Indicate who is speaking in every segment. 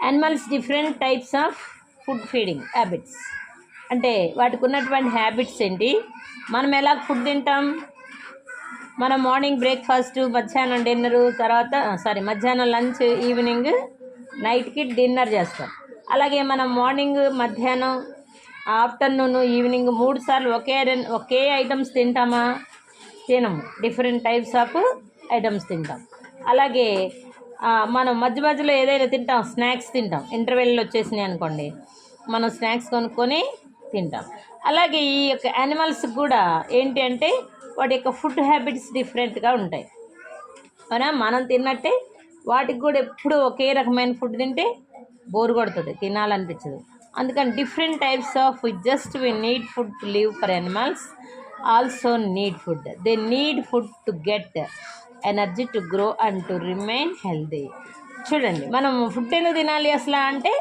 Speaker 1: Animals different types of food feeding habits. అంటే వాటికి ఉన్నటువంటి హ్యాబిట్స్ ఏంటి? మనం ఎలా ఫుడ్ తింటాం? మనం మార్నింగ్ బ్రేక్ఫాస్ట్, మధ్యాహ్నం డిన్నరు, తర్వాత మధ్యాహ్నం లంచ్, ఈవినింగ్ నైట్కి డిన్నర్ చేస్తాం. అలాగే మనం మార్నింగ్, మధ్యాహ్నం, ఆఫ్టర్నూన్, ఈవినింగ్ 3 సార్లు ఒకే ఐటమ్స్ తింటామా? తినము. డిఫరెంట్ టైప్స్ ఆఫ్ ఐటమ్స్ తింటాం. అలాగే మనం మధ్య మధ్యలో ఏదైనా తింటాం, స్నాక్స్ తింటాం. ఇంటర్వెల్ వచ్చేసినాయి అనుకోండి, మనం స్నాక్స్ కొనుక్కొని తింటాం. అలాగే ఈ యొక్క యానిమల్స్ కూడా ఏంటి అంటే వాటి యొక్క ఫుడ్ హ్యాబిట్స్ డిఫరెంట్గా ఉంటాయి. అవునా? మనం తిన్నట్టే వాటికి కూడా ఎప్పుడు ఒకే రకమైన ఫుడ్ తింటే బోరు కొడుతుంది, తినాలనిపించదు. అందుకని different types of just we need food to live for animals also need food. They need food to get energy to grow and to remain healthy. చూడండి, మనం ఫుడ్ ఎందుకు తినాలి అసలు అంటే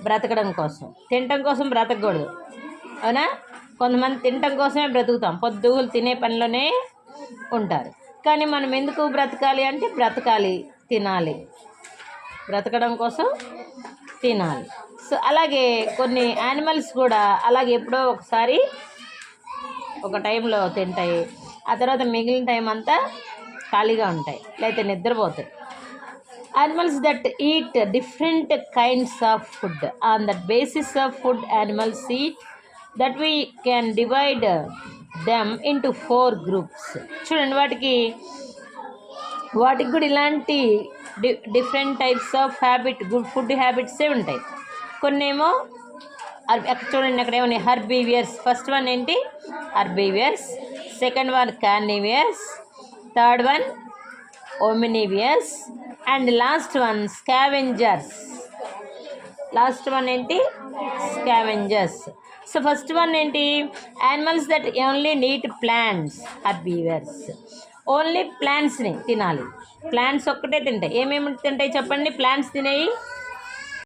Speaker 1: బ్రతకడం కోసం. తినటం కోసం బ్రతకూడదు. అవునా? కొంతమంది తినటం కోసమే బ్రతుకుతాం, పొద్దుగులు తినే పనిలోనే ఉంటారు. కానీ మనం ఎందుకు బ్రతకాలి అంటే బ్రతకాలి, తినాలి, బ్రతకడం కోసం తినాలి. సో అలాగే కొన్ని యానిమల్స్ కూడా అలాగే ఎప్పుడో ఒకసారి ఒక టైంలో తింటాయి, ఆ తర్వాత మిగిలిన టైం అంతా ఖాళీగా ఉంటాయి, లేకపోతే నిద్రపోతాయి. Animals that eat different kinds of food. On the basis of food animals eat, that we can divide them into 4 groups. చూడండి, వాటికి కూడా ఇలాంటి డిఫరెంట్ టైప్స్ ఆఫ్ ఫుడ్ హ్యాబిట్సే ఉంటాయి. కొన్నేమో చూడండి అక్కడ ఏమన్నా హర్బీవియర్స్. ఫస్ట్ వన్ ఏంటి? Herbivores. Second one carnivores. Third one omnivores. And last one scavengers. Last one ఏంటి? స్కావెంజర్స్. సో ఫస్ట్ వన్ ఏంటి? Animals that only eat plants, herbivores. ఓన్లీ ప్లాంట్స్ని తినాలి. ప్లాంట్స్ ఒక్కటే తింటాయి. ఏమేమి తింటాయి చెప్పండి? ప్లాంట్స్ తినేవి